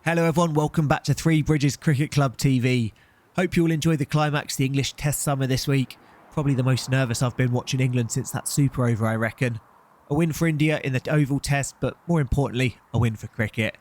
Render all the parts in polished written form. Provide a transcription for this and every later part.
Hello everyone, welcome back to Threebridgescricket Club TV. Hope you all enjoy the climax, the English Test summer this week. Probably the most nervous I've been watching England since that Super Over, I reckon. A win for India in the Oval Test, but more importantly, a win for cricket.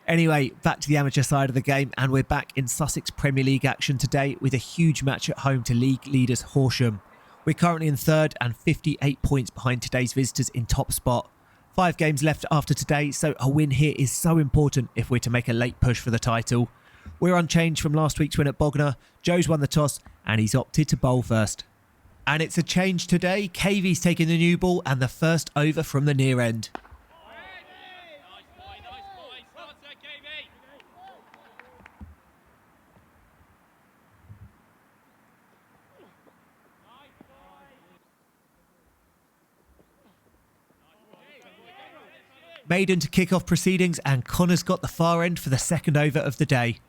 Anyway, back to the amateur side of the game, and we're back in Sussex Premier League action today with a huge match at home to league leaders Horsham. We're currently in third and 58 points behind today's visitors in top spot. 5 games left after today, so a win here is so important if we're to make a late push for the title. We're unchanged from last week's win at Bognor. Joe's won the toss and he's opted to bowl first. And it's a change today. KV's taking the new ball and the first over from the near end. Maiden to kick off proceedings, and Connor's got the far end for the second over of the day.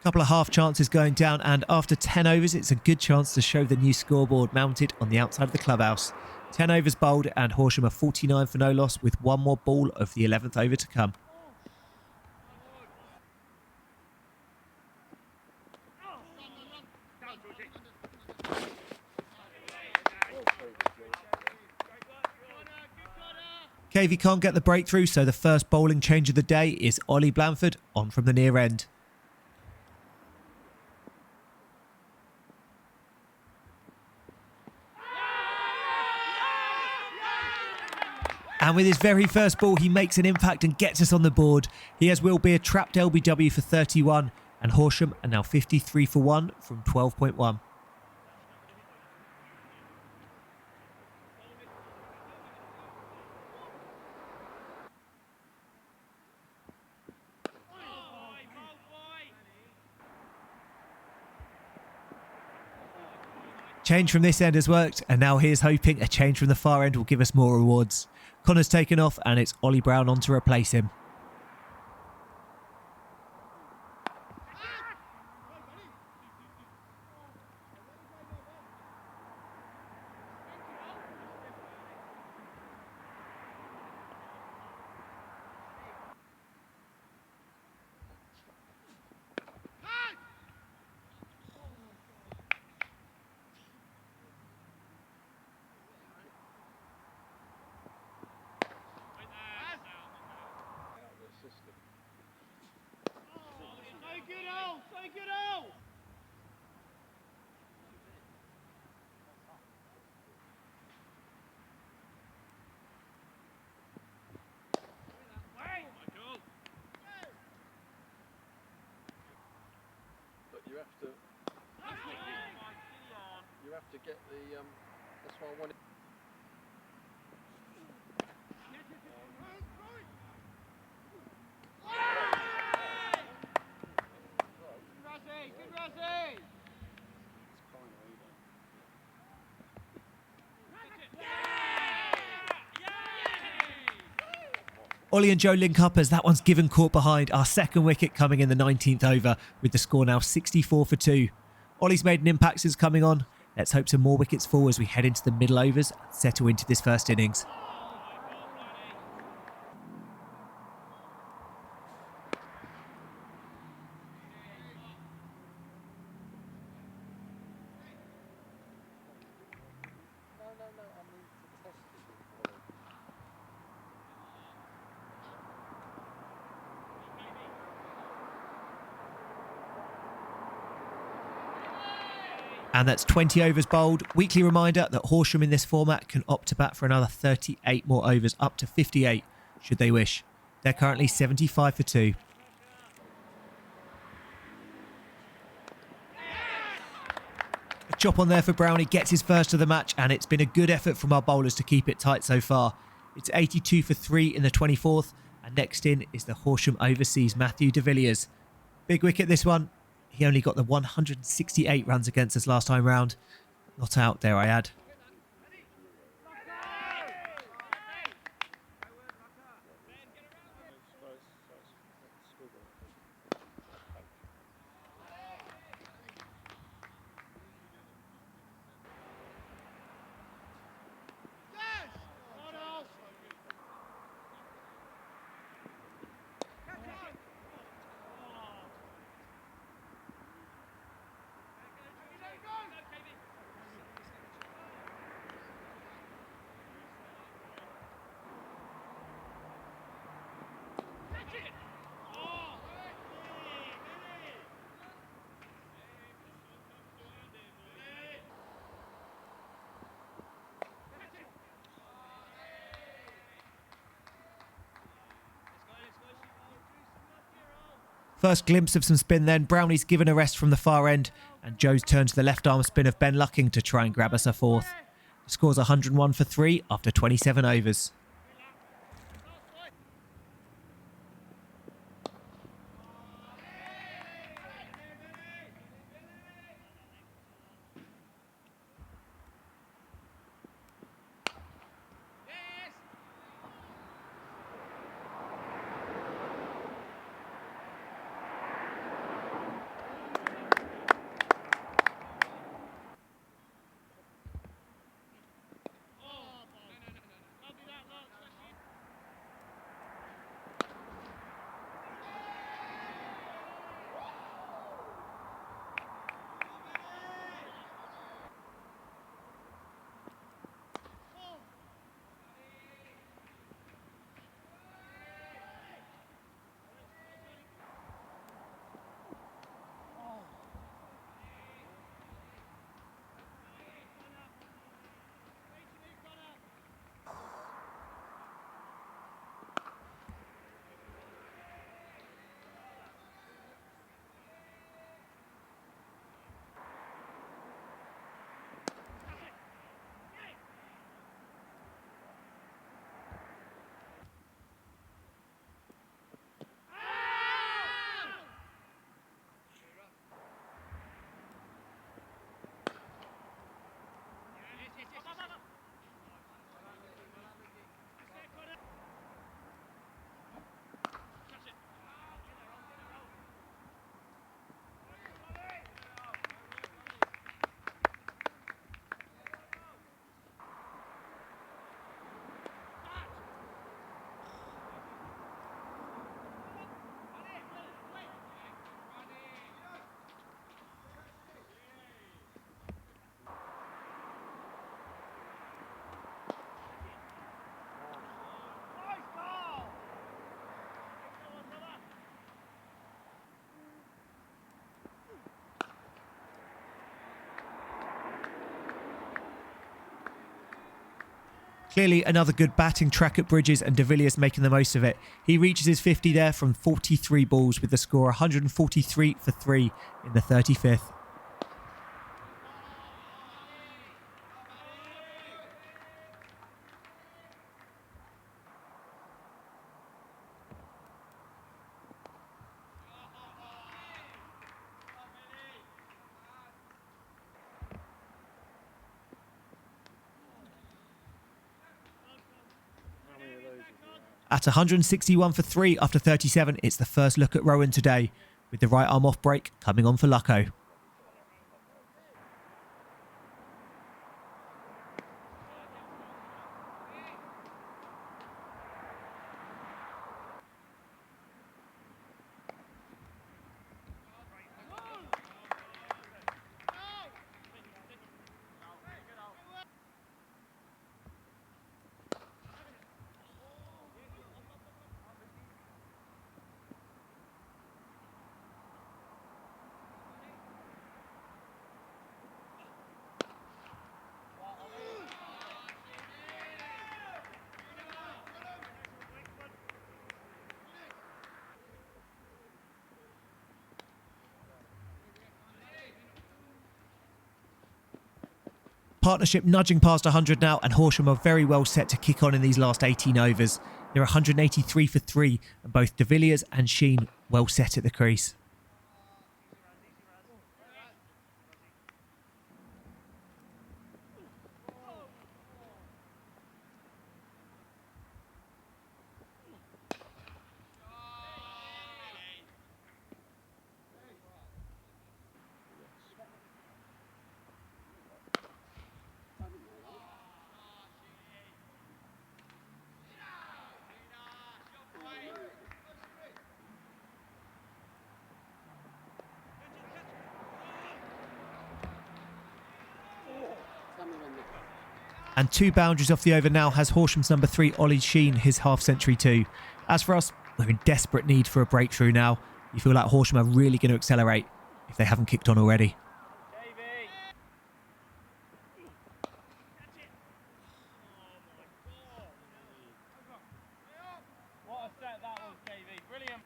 Couple of half chances going down, and after 10 overs it's a good chance to show the new scoreboard mounted on the outside of the clubhouse. 10 overs bowled and Horsham are 49 for no loss with one more ball of the 11th over to come. KV can't get the breakthrough, so the first bowling change of the day is Ollie Blanford on from the near end. And with his very first ball, he makes an impact and gets us on the board. He has Will Beer trapped LBW for 31, and Horsham are now 53 for 1 from 12.1. Change from this end has worked, and now here's hoping a change from the far end will give us more rewards. Connor's taken off, and it's Ollie Brown on to replace him. You have to get the that's why I wanted. Ollie and Joe link up as that one's given caught behind. Our second wicket coming in the 19th over, with the score now 64 for 2. Ollie's made an impact since coming on. Let's hope some more wickets fall as we head into the middle overs and settle into this first innings. And that's 20 overs bowled. Weekly reminder that Horsham in this format can opt to bat for another 38 more overs, up to 58, should they wish. They're currently 75 for 2. A chop on there for Brownie, gets his first of the match, and it's been a good effort from our bowlers to keep it tight so far. It's 82 for 3 in the 24th, and next in is the Horsham overseas Matthew de Villiers. Big wicket this one. He only got the 168 runs against us last time round. Not out, dare I add. First glimpse of some spin then. Brownie's given a rest from the far end, and Joe's turned to the left arm spin of Ben Lucking to try and grab us a fourth. The score's 101 for 3 after 27 overs. Clearly another good batting track at Bridges, and de Villiers making the most of it. He reaches his 50 there from 43 balls with the score 143 for 3 in the 35th. At 161 for 3 after 37, it's the first look at Rowan today, with the right arm off break coming on for Lucko. Partnership nudging past 100 now, and Horsham are very well set to kick on in these last 18 overs. They're 183 for 3, and both de Villiers and Sheen well set at the crease. And 2 boundaries off the over now has Horsham's number 3, Ollie Sheen, his half-century too. As for us, we're in desperate need for a breakthrough now. You feel like Horsham are really going to accelerate if they haven't kicked on already. What a set that was, JV. Brilliant.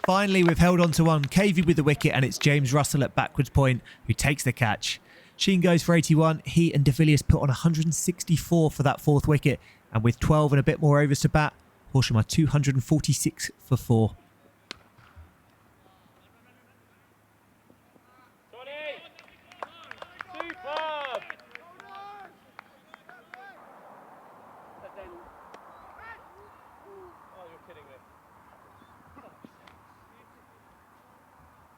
Finally, we've held on to one. Cavey with the wicket, and it's James Russell at backwards point who takes the catch. Sheen goes for 81. He and de Villiers put on 164 for that 4th wicket, and with 12 and a bit more overs to bat, Horsham are 246 for 4. Superb! Oh, you're kidding me.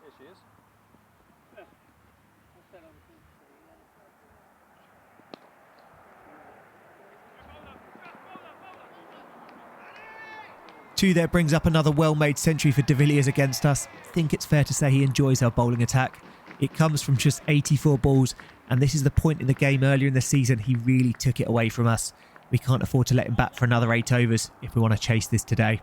Here she is. Two there brings up another well-made century for de Villiers against us. I think it's fair to say he enjoys our bowling attack. It comes from just 84 balls, and this is the point in the game earlier in the season he really took it away from us. We can't afford to let him bat for another 8 overs if we want to chase this today.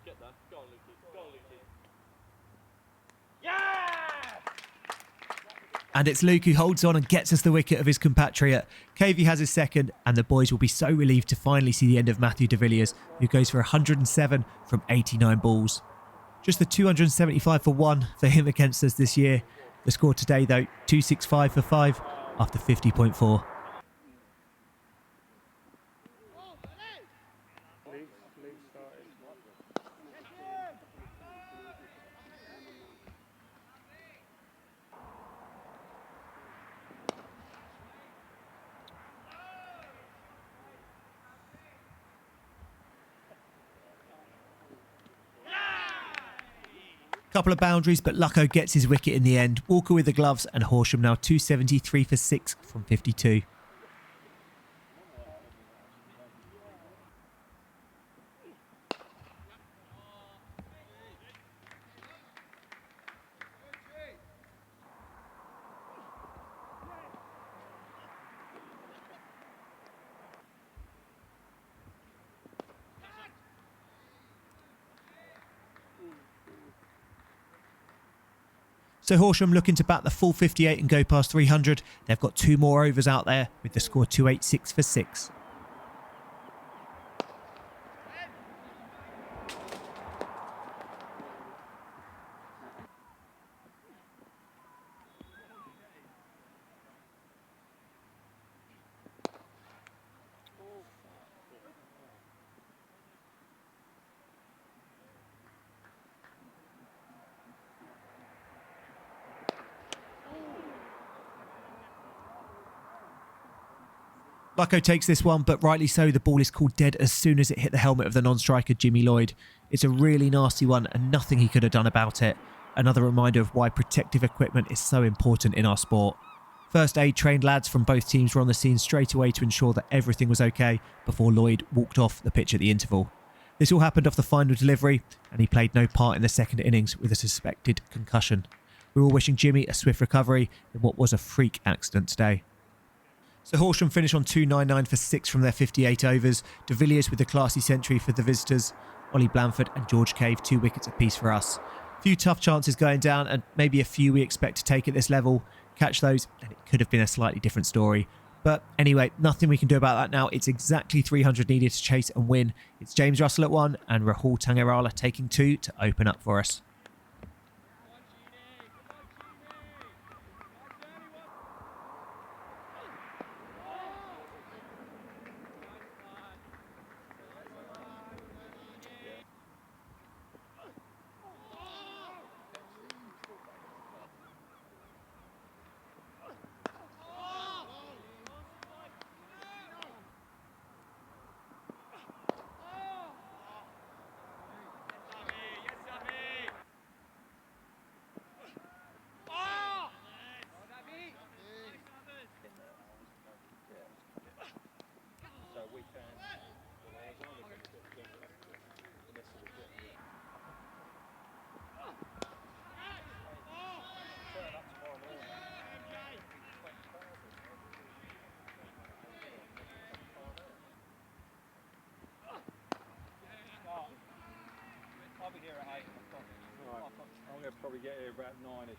Get that. Go on, Lucy. Go on, Lucy. Yeah! And it's Luke who holds on and gets us the wicket of his compatriot. Cavey has his second, and the boys will be so relieved to finally see the end of Matthew de Villiers, who goes for 107 from 89 balls. Just the 275 for 1 for him against us this year. The score today, though, 265 for 5. after 50.4. Couple of boundaries, but Lucko gets his wicket in the end. Walker with the gloves, and Horsham now 273 for 6 from 52. So Horsham looking to bat the full 58 and go past 300. They've got 2 more overs out there with the score 286 for 6. Lucko takes this one, but rightly so. The ball is called dead as soon as it hit the helmet of the non-striker Jimmy Lloyd. It's a really nasty one and nothing he could have done about it. Another reminder of why protective equipment is so important in our sport. First aid trained lads from both teams were on the scene straight away to ensure that everything was okay before Lloyd walked off the pitch at the interval. This all happened off the final delivery, and he played no part in the second innings with a suspected concussion. We're all wishing Jimmy a swift recovery in what was a freak accident today. So Horsham finish on 299 for 6 from their 58 overs. De Villiers with the classy century for the visitors. Ollie Blanford and George Cave 2 wickets apiece for us. A few tough chances going down and maybe a few we expect to take at this level. Catch those and it could have been a slightly different story. But anyway, nothing we can do about that now. It's exactly 300 needed to chase and win. It's James Russell at 1 and Rahul Tangarala taking 2 to open up for us. I'll be here at 8 o'clock. Right. I'm going to probably get here about 9ish.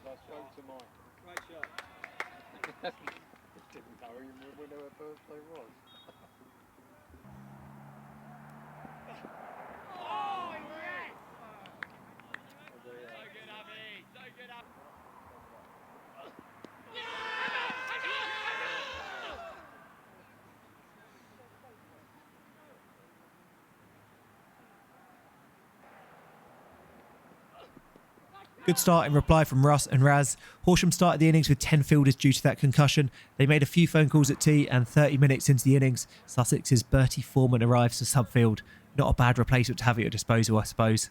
I spoke to Mike. Great shot. Didn't know when her birthday was. Good start in reply from Russ and Raz. Horsham started the innings with 10 fielders due to that concussion. They made a few phone calls at tea, and 30 minutes into the innings, Sussex's Bertie Foreman arrives to subfield. Not a bad replacement to have at your disposal, I suppose.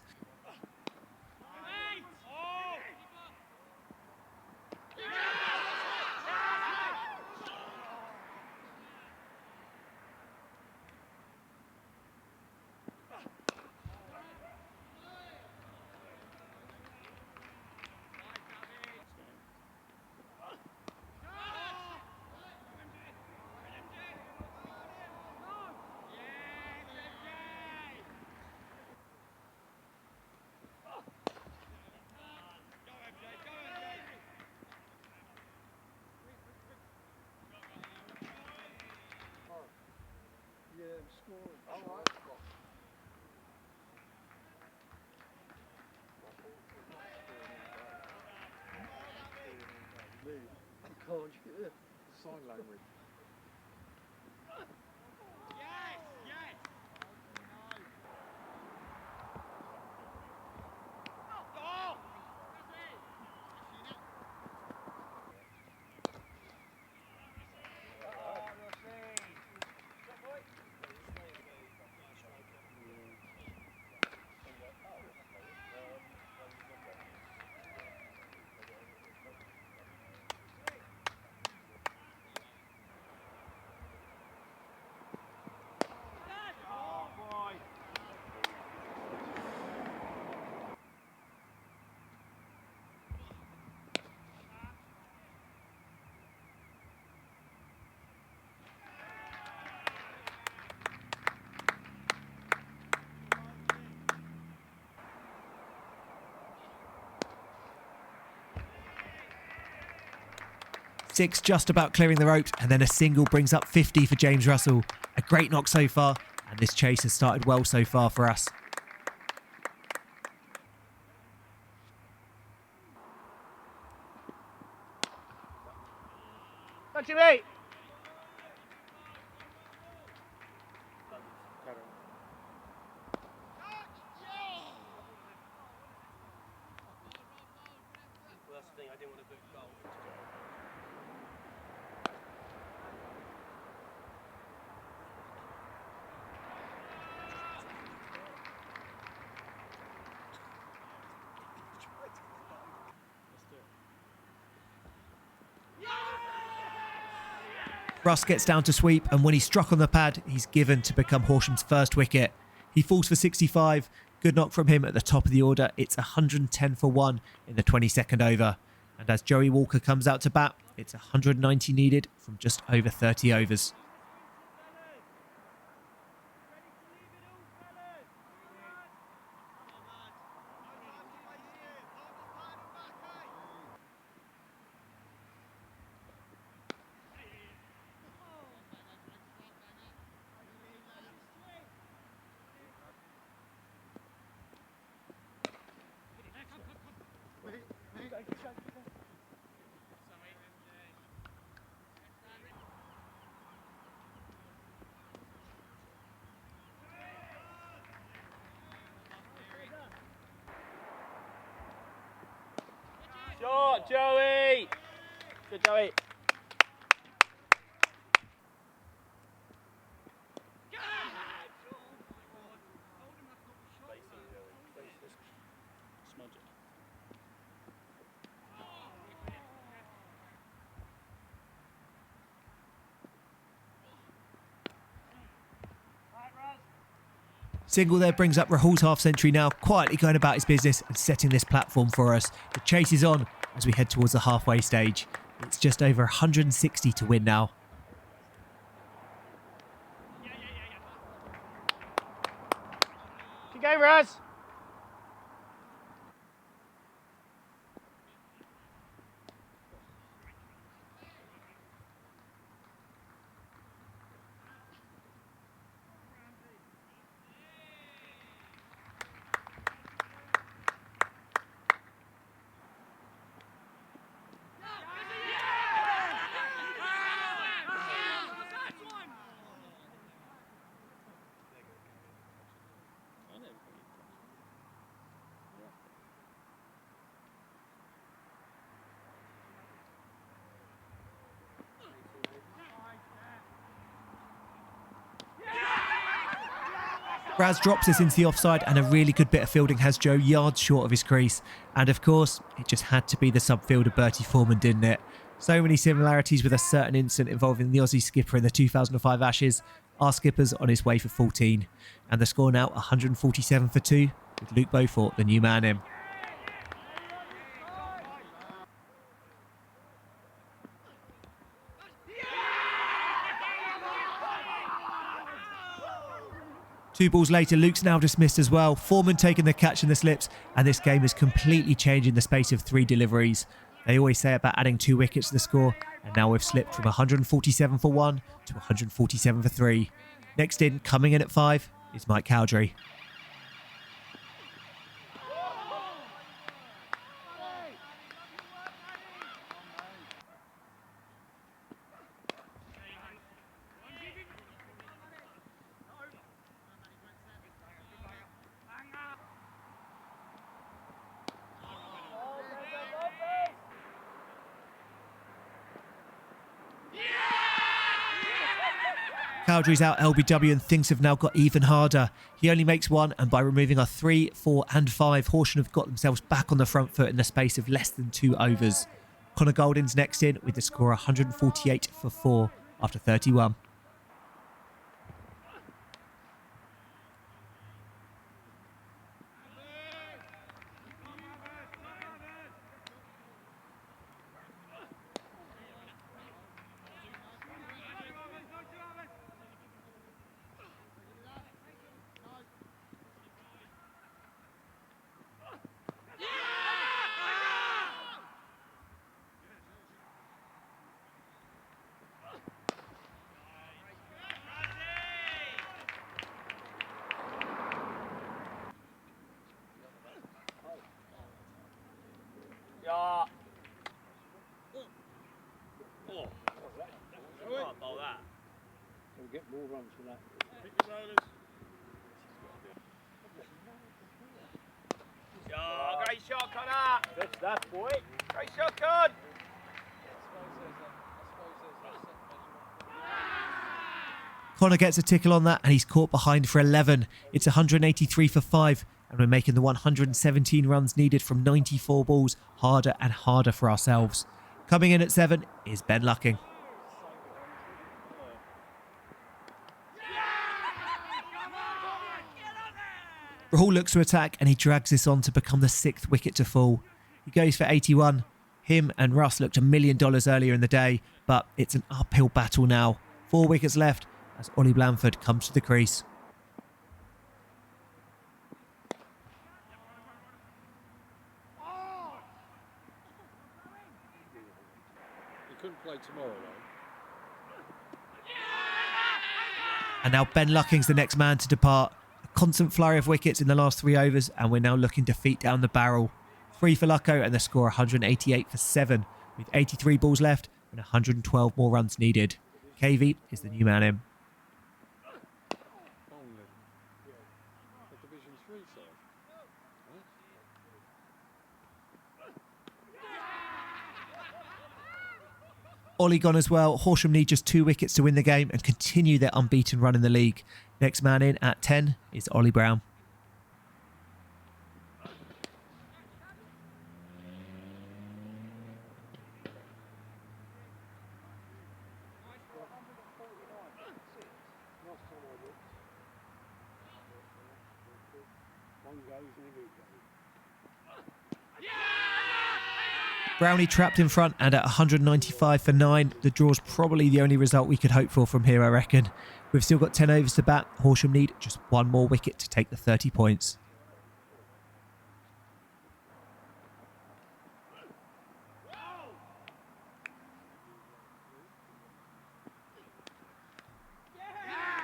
Sign language. Six just about clearing the ropes, and then a single brings up 50 for James Russell. A great knock so far, and this chase has started well so far for us. Touch him, mate! Well, that's the thing, I didn't want to book goal. Russ gets down to sweep, and when he's struck on the pad, he's given to become Horsham's first wicket. He falls for 65. Good knock from him at the top of the order. It's 110 for 1 in the 22nd over. And as Joey Walker comes out to bat, it's 190 needed from just over 30 overs. Shot, Joey! Good, Joey. Single there brings up Rahul's half century now, quietly going about his business and setting this platform for us. The chase is on as we head towards the halfway stage. It's just over 160 to win now. Good game, Raz! Raz drops this into the offside, and a really good bit of fielding has Joe yards short of his crease. And of course, it just had to be the sub-fielder Bertie Foreman, didn't it? So many similarities with a certain incident involving the Aussie skipper in the 2005 Ashes. Our skipper's on his way for 14. And the score now 147 for 2, with Luke Beaufort, the new man in. Two balls later, Luke's now dismissed as well. Foreman taking the catch in the slips, and this game is completely changed in the space of 3 deliveries. They always say about adding 2 wickets to the score, and now we've slipped from 147 for 1 to 147 for 3. Next in, coming in at 5, is Mike Cowdrey. Cowdrey's out LBW and things have now got even harder. He only makes 1, and by removing our 3, 4 and 5, Horsham have got themselves back on the front foot in the space of less than 2 overs. Connor Golding's next in with the score 148 for 4 after 31. Yeah. Oh. Can't bowl that. We'll get more runs for that. Pick the rollers. Yeah, great shot, Connor. Good stuff, boy. Great shot, Con. Connor gets a tickle on that and he's caught behind for 11. It's 183 for 5 and we're making the 117 runs needed from 94 balls harder and harder for ourselves. Coming in at 7 is Ben Lucking. Rahul looks to attack and he drags this on to become the 6th wicket to fall. He goes for 81. Him and Russ looked $1 million earlier in the day, but it's an uphill battle now. 4 wickets left as Ollie Blanford comes to the crease. He couldn't play tomorrow though. And now Ben Lucking's the next man to depart. A constant flurry of wickets in the last 3 overs and we're now looking to feet down the barrel. 3 for Lucko and the score 188 for 7 with 83 balls left and 112 more runs needed. KV is the new man in. Division 3 side. Ollie gone as well. Horsham need just 2 wickets to win the game and continue their unbeaten run in the league. Next man in at 10 is Ollie Brown. Brownie trapped in front and at 195 for 9. The draw's probably the only result we could hope for from here, I reckon. We've still got 10 overs to bat. Horsham need just 1 more wicket to take the 30 points.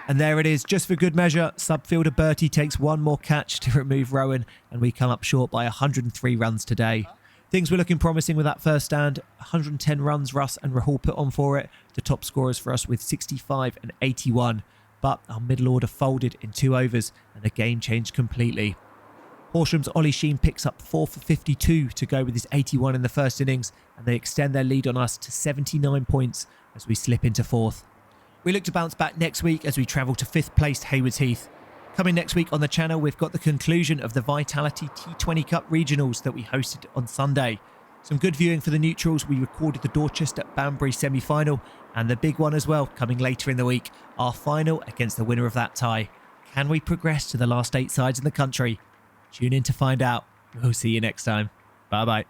And there it is, just for good measure. Subfielder Bertie takes 1 more catch to remove Rowan and we come up short by 103 runs today. Things were looking promising with that first stand. 110 runs Russ and Rahul put on for it. The top scorers for us with 65 and 81. But our middle order folded in 2 overs and the game changed completely. Horsham's Ollie Sheen picks up 4 for 52 to go with his 81 in the first innings and they extend their lead on us to 79 points as we slip into 4th. We look to bounce back next week as we travel to 5th placed Haywards Heath. Coming next week on the channel, we've got the conclusion of the Vitality T20 Cup regionals that we hosted on Sunday. Some good viewing for the neutrals. We recorded the Dorchester Banbury semi-final and the big one as well coming later in the week, our final against the winner of that tie. Can we progress to the last 8 sides in the country? Tune in to find out. We'll see you next time. Bye bye.